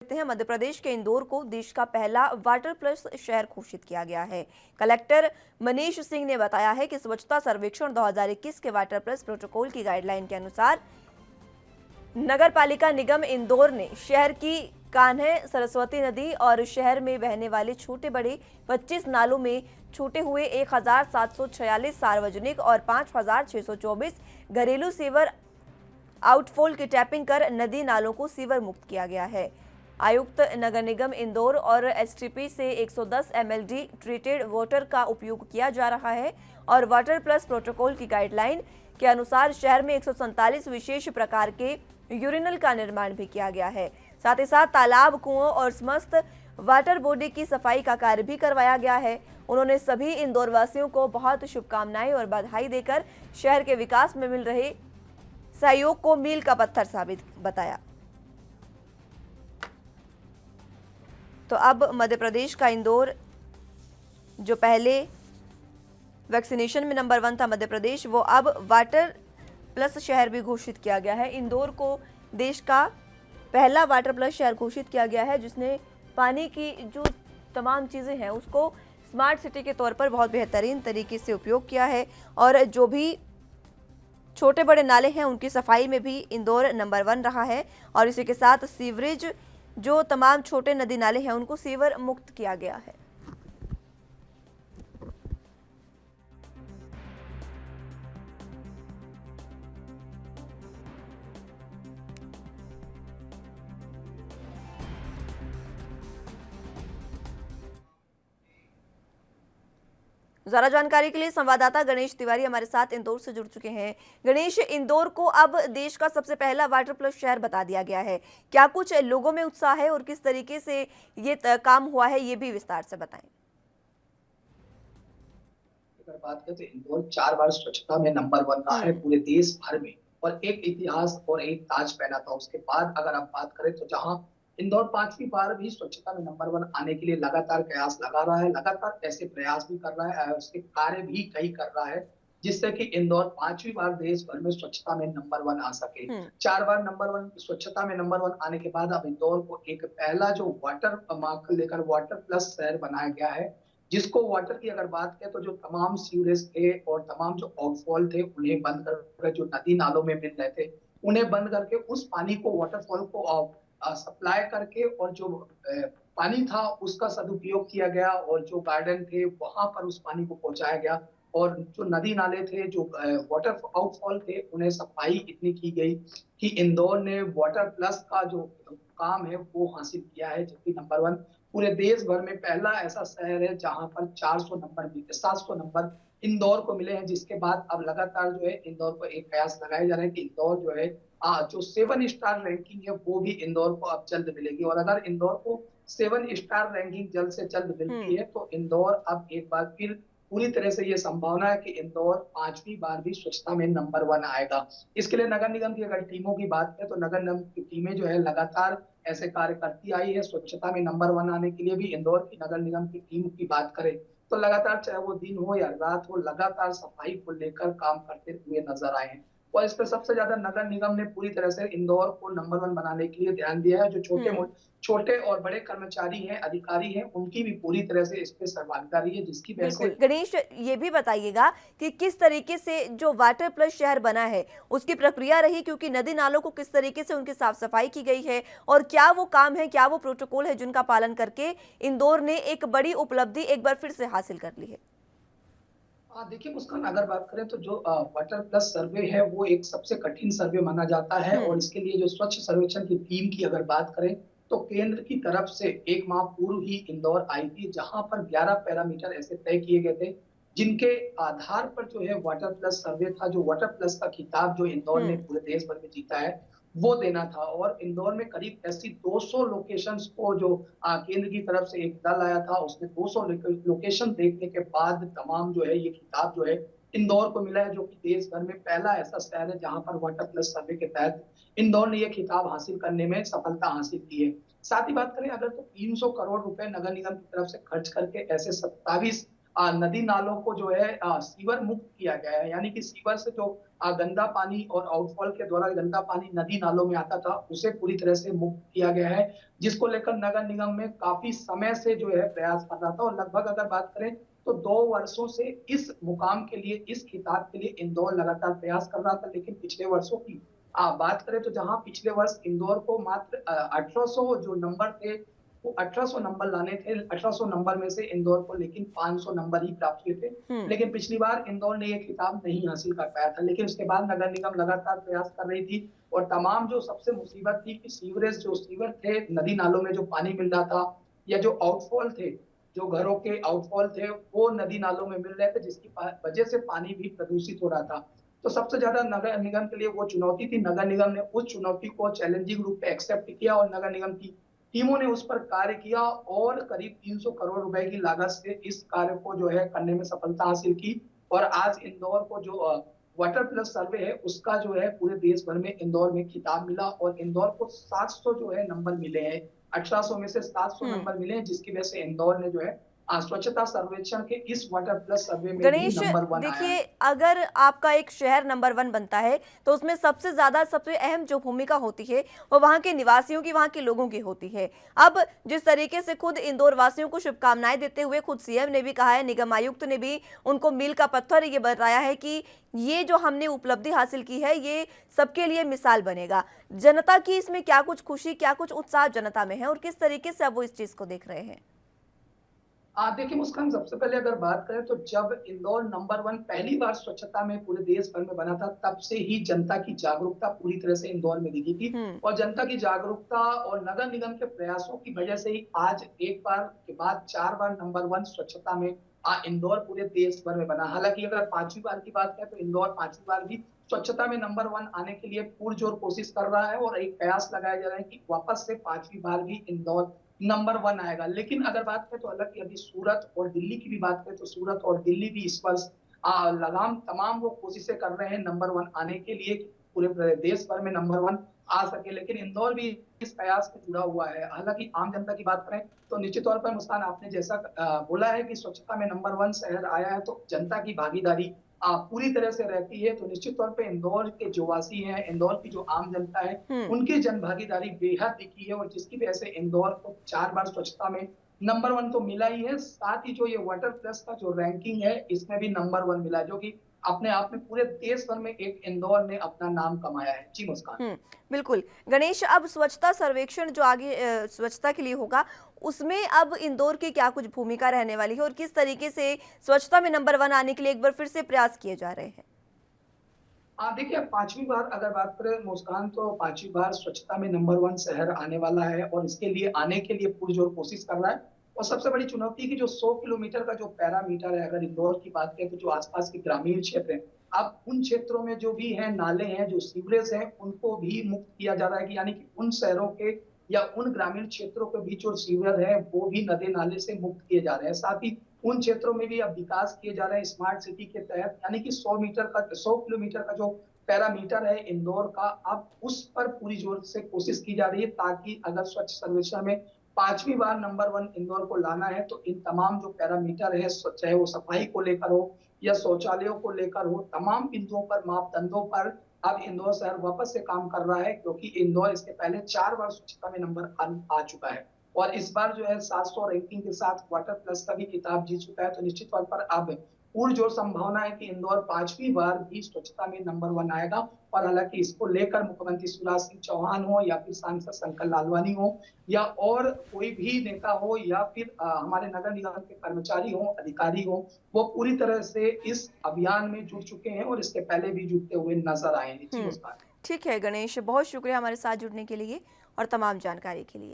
हैं मध्य प्रदेश के इंदौर को देश का पहला वाटर प्लस शहर घोषित किया गया है। कलेक्टर मनीष सिंह ने बताया है कि स्वच्छता सर्वेक्षण 2021 के वाटर प्लस प्रोटोकॉल की गाइडलाइन के अनुसार नगर पालिका निगम इंदौर ने शहर की कान्हे सरस्वती नदी और शहर में बहने वाले छोटे बड़े 25 नालों में छूटे हुए 1746 सार्वजनिक और 5624 घरेलू सीवर आउटफॉल की टैपिंग कर नदी नालों को सीवर मुक्त किया गया है। आयुक्त नगर निगम इंदौर और एसटीपी से 110 एमएलडी ट्रीटेड वाटर का उपयोग किया जा रहा है और वाटर प्लस प्रोटोकॉल की गाइडलाइन के अनुसार शहर में 147 विशेष प्रकार के यूरिनल का निर्माण भी किया गया है। साथ ही साथ तालाब, कुओं और समस्त वाटर बॉडी की सफाई का कार्य भी करवाया गया है। उन्होंने सभी इंदौर वासियों को बहुत शुभकामनाएं और बधाई देकर शहर के विकास में मिल रहे सहयोग को मील का पत्थर साबित बताया। तो अब मध्य प्रदेश का इंदौर जो पहले वैक्सीनेशन में नंबर 1 था मध्य प्रदेश, वो अब वाटर प्लस शहर भी घोषित किया गया है। इंदौर को देश का पहला वाटर प्लस शहर घोषित किया गया है, जिसने पानी की जो तमाम चीज़ें हैं उसको स्मार्ट सिटी के तौर पर बहुत बेहतरीन तरीके से उपयोग किया है और जो भी छोटे बड़े नाले हैं उनकी सफाई में भी इंदौर नंबर 1 रहा है और इसी के साथ सीवरेज जो तमाम छोटे नदी नाले हैं उनको सीवर मुक्त किया गया है। ज्यादा जानकारी के लिए संवाददाता गणेश तिवारी हमारे साथ इंदौर से जुड़ चुके हैं। गणेश, इंदौर को अब देश का सबसे पहला वाटर प्लस शहर बता दिया गया है, क्या कुछ लोगों में उत्साह है और किस तरीके से ये काम हुआ है, ये भी विस्तार से बताएं। अगर बात करें तो इंदौर 4 बार स्वच्छता में नंबर 1 रहा है पूरे देश भर में और एक इतिहास और एक ताज पहना था। उसके बाद अगर आप बात करें तो जहां इंदौर 5वीं बार भी स्वच्छता में नंबर 1 आने के लिए लगातार प्रयास लगा रहा है, लगातार ऐसे प्रयास भी कर रहा है, उसके कार्य भी कई कर रहा है जिससे कि इंदौर 5वीं बार देश भर में स्वच्छता में नंबर 1 आ सके। 4 बार नंबर 1 स्वच्छता में नंबर 1 आने के बाद अब इंदौर को एक पहला जो वाटर मार्क लेकर वाटर प्लस शहर बनाया गया है, जिसको वाटर की अगर बात करें तो जो तमाम सीवरेज थे और तमाम जो आउटफॉल थे उन्हें बंद करके जो नदी नालों में मिल रहे थे उन्हें बंद करके उस पानी को वाटरफॉल को सप्लाई करके और जो पानी था उसका सदुपयोग किया गया और जो गार्डन थे वहां पर उस पानी को पहुंचाया गया और जो नदी नाले थे जो वाटर आउटफॉल थे उन्हें सफाई इतनी की गई कि इंदौर ने वाटर प्लस का जो काम है वो हासिल किया है, जबकि नंबर 1 पूरे देश भर में पहला ऐसा शहर है जहां पर 400 नंबर मिले, 700 नंबर इंदौर को मिले हैं। जिसके बाद अब लगातार जो है इंदौर को एक प्रयास लगाए जा रहे हैं कि इंदौर जो है जो 7 स्टार रैंकिंग है वो भी इंदौर को अब जल्द मिलेगी और अगर इंदौर को 7 स्टार रैंकिंग जल्द से जल्द मिलती है तो इंदौर अब एक बार फिर पूरी तरह से ये संभावना है कि इंदौर 5वीं बार भी स्वच्छता में नंबर 1 आएगा। इसके लिए नगर निगम की अगर टीमों की बात करें तो नगर निगम की टीमें जो है लगातार ऐसे कार्य करती आई है। स्वच्छता में नंबर 1 आने के लिए भी इंदौर की नगर निगम की टीम की बात करें तो लगातार चाहे वो दिन हो या रात हो लगातार सफाई को लेकर काम करते हुए नजर आए हैं और इस पर सबसे ज्यादा नगर निगम ने पूरी तरह से इंदौर को नंबर 1 बनाने के लिए ध्यान दिया है। जो छोटे और बड़े कर्मचारी हैं, अधिकारी हैं, उनकी भी पूरी तरह से इस पे भागीदारी है, जिसकी वजह से गणेश ये भी बताइएगा कि किस तरीके से जो वाटर प्लस शहर बना है उसकी प्रक्रिया रही, क्योंकि नदी नालों को किस तरीके से उनकी साफ सफाई की गई है और क्या वो काम है, क्या वो प्रोटोकॉल है जिनका पालन करके इंदौर ने एक बड़ी उपलब्धि एक बार फिर से हासिल कर ली है। देखिए मुस्कान, अगर बात करें तो जो वाटर प्लस सर्वे है वो एक सबसे कठिन सर्वे माना जाता है और इसके लिए जो स्वच्छ सर्वेक्षण की टीम की अगर बात करें तो केंद्र की तरफ से 1 माह पूर्व ही इंदौर आई थी, जहां पर 11 पैरामीटर ऐसे तय किए गए थे जिनके आधार पर जो है वाटर प्लस सर्वे था। जो वाटर प्लस का खिताब जो इंदौर ने पूरे देश भर में जीता है वो देना था और इंदौर में करीब ऐसी 200 लोकेशंस को जो केंद्र की तरफ से एक दल आया था, उसने 200 लोकेशन देखने के बाद तमाम जो है ये खिताब जो है इंदौर को मिला है, जो कि देश भर में पहला ऐसा शहर है जहां पर वाटर प्लस सर्वे के तहत इंदौर ने यह खिताब हासिल करने में सफलता हासिल की है। साथ ही बात करें अगर तो 300 करोड़ रुपए नगर निगम की तरफ से खर्च करके ऐसे 27 नदी नालों को जो है सीवर मुक्त किया गया है, यानी कि सीवर से जो गंदा पानी और आउटफॉल के द्वारा गंदा पानी नदी नालों में आता था, उसे पूरी तरह से मुक्त किया गया है, जिसको लेकर नगर निगम में काफी समय से जो है प्रयास कर रहा था। और लगभग अगर बात करें तो 2 वर्षों से इस मुकाम के लिए, इस खिताब के लिए इंदौर लगातार प्रयास कर रहा था। लेकिन पिछले वर्षों की बात करें तो जहां पिछले वर्ष इंदौर को मात्र 1800 जो नंबर थे, वो 1800 नंबर लाने थे। 1800 नंबर में से इंदौर को लेकिन 500 नंबर ही प्राप्त हुए थे। लेकिन पिछली बार इंदौर ने ये खिताब नहीं हासिल कर पाया था। लेकिन उसके बाद नगर निगम लगातार प्रयास कर रही थी और तमाम जो सबसे मुसीबत थी कि सीवर थे, नदी नालों में जो पानी मिल रहा था या जो आउटफॉल थे, जो घरों के आउटफॉल थे, वो नदी नालों में मिल रहे थे, जिसकी वजह से पानी भी प्रदूषित हो रहा था। तो सबसे ज्यादा नगर निगम के लिए वो चुनौती थी। नगर निगम ने उस चुनौती को चैलेंजिंग रूप में एक्सेप्ट किया और नगर निगम की टीमों ने उस पर कार्य किया और करीब 300 करोड़ रुपए की लागत से इस कार्य को जो है करने में सफलता हासिल की। और आज इंदौर को जो वाटर प्लस सर्वे है, उसका जो है पूरे देश भर में इंदौर में खिताब मिला और इंदौर को 700 जो है नंबर मिले हैं। 1800 में से 700 नंबर मिले हैं, जिसकी वजह से इंदौर ने जो है स्वच्छता सर्वेक्षण के इस वाटर प्लस सर्वे में भी गणेश, नंबर 1 आया देखिए, है। अगर आपका एक शहर नंबर 1 बनता है तो उसमें सबसे ज्यादा, सबसे अहम जो भूमिका होती है वो वहां के निवासियों की, वहां के लोगों की होती है। अब जिस तरीके से खुद इंदौर वासियों को शुभकामनाएं देते हुए खुद सीएम ने भी कहा है, निगम आयुक्त ने भी उनको मील का पत्थर ये बताया है कि ये जो हमने उपलब्धि हासिल की है ये सबके लिए मिसाल बनेगा। जनता की इसमें क्या कुछ खुशी, क्या कुछ उत्साह जनता में है और किस तरीके से अब वो इस चीज को देख रहे हैं? देखिए मुस्कान, सबसे पहले अगर बात करें तो जब इंदौर नंबर 1 पहली बार स्वच्छता में पूरे देश भर में बना था, तब से ही जनता की जागरूकता पूरी तरह से इंदौर में दिखी थी। हम्म। और जनता की जागरूकता और नगर निगम के प्रयासों की वजह से ही आज एक बार के बाद 4 बार नंबर 1 स्वच्छता में इंदौर पूरे देश भर में बना। हालांकि अगर 5वीं बार की बात करें तो इंदौर 5वीं बार भी स्वच्छता में नंबर 1 आने के लिए पुरजोर कोशिश कर रहा है और एक प्रयास लगाया जा रहा है कि वापस से 5वीं बार भी इंदौर नंबर 1 आएगा। लेकिन अगर बात करें तो हालांकि अभी सूरत और दिल्ली की भी बात करें तो सूरत और दिल्ली भी इस वर्ष लगाम तमाम वो कोशिशें कर रहे हैं नंबर 1 आने के लिए, पूरे देश भर में नंबर 1 आ सके। लेकिन इंदौर भी इस प्रयास में जुड़ा हुआ है। हालांकि आम जनता की बात करें तो निश्चित तौर पर मुस्कान, आपने जैसा बोला है कि स्वच्छता में नंबर 1 शहर आया है, तो जनता की भागीदारी पूरी तरह से रहती है। तो निश्चित तौर पे इंदौर के जो वासी हैं, इंदौर की जो आम जनता है, हम्म। उनकी जनभागीदारी बेहद दिखी है और जिसकी वजह से इंदौर को 4 बार स्वच्छता में नंबर 1 तो मिला ही है। साथ ही जो ये वाटर प्लस का जो रैंकिंग है, इसमें भी नंबर 1 मिला है, जो कि अपने आप में पूरे देश भर में एक इंदौर ने अपना नाम कमाया है। जी मुस्कान। बिल्कुल। गणेश, अब स्वच्छता सर्वेक्षण जो आगे स्वच्छता के लिए होगा, उसमें अब इंदौर की क्या कुछ भूमिका रहने वाली है और किस तरीके से स्वच्छता में नंबर 1 आने के लिए एक बार फिर से प्रयास किए जा रहे हैं? देखिए 5वीं बार अगर बात करें मुस्कान, तो 5वीं बार स्वच्छता में नंबर 1 शहर आने वाला है और इसके लिए आने के लिए पुरजोर कोशिश कर रहा है। और सबसे बड़ी चुनौती की जो 100 किलोमीटर का जो पैरामीटर है, अगर इंदौर की बात करें तो जो आसपास के ग्रामीण क्षेत्र हैं, अब उन क्षेत्रों में जो भी हैं नाले हैं, जो सीवरेज हैं, उनको भी मुक्त किया जा रहा है कि यानी कि उन शहरों के या उन ग्रामीण क्षेत्रों के बीच जो सीवर है वो भी नदी नाले से मुक्त किए जा रहे हैं। साथ ही उन क्षेत्रों में भी अब विकास किए जा रहे हैं स्मार्ट सिटी के तहत, यानी कि 100 किलोमीटर का जो पैरामीटर है इंदौर का, अब उस पर पूरी जोर से कोशिश की जा रही है, ताकि अगर स्वच्छ सर्वेक्षण में 5वीं बार नंबर 1 इंदौर को लाना है तो इन तमाम जो पैरामीटर है, चाहे वो सफाई को लेकर हो या शौचालयों को लेकर हो, तमाम बिंदुओं पर, मापदंडों पर अब इंदौर शहर वापस से काम कर रहा है, क्योंकि इंदौर इसके पहले 4 बार स्वच्छता में नंबर आ चुका है और इस बार जो है 700 रैंकिंग के साथ वाटर प्लस का भी खिताब जीत चुका है। तो निश्चित तौर पर अब पुरजोर संभावना है कि इंदौर 5वीं बार भी स्वच्छता में नंबर 1 आएगा। और हालांकि इसको लेकर मुख्यमंत्री शिवराज सिंह चौहान हो या फिर सांसद शंकर लालवानी हो या और कोई भी नेता हो या फिर हमारे नगर निगम के कर्मचारी हो, अधिकारी हो, वो पूरी तरह से इस अभियान में जुट चुके हैं और इसके पहले भी जुटते हुए नजर आए हैं। जी मुस्कान। ठीक है गणेश, बहुत शुक्रिया हमारे साथ जुड़ने के लिए और तमाम जानकारी के लिए।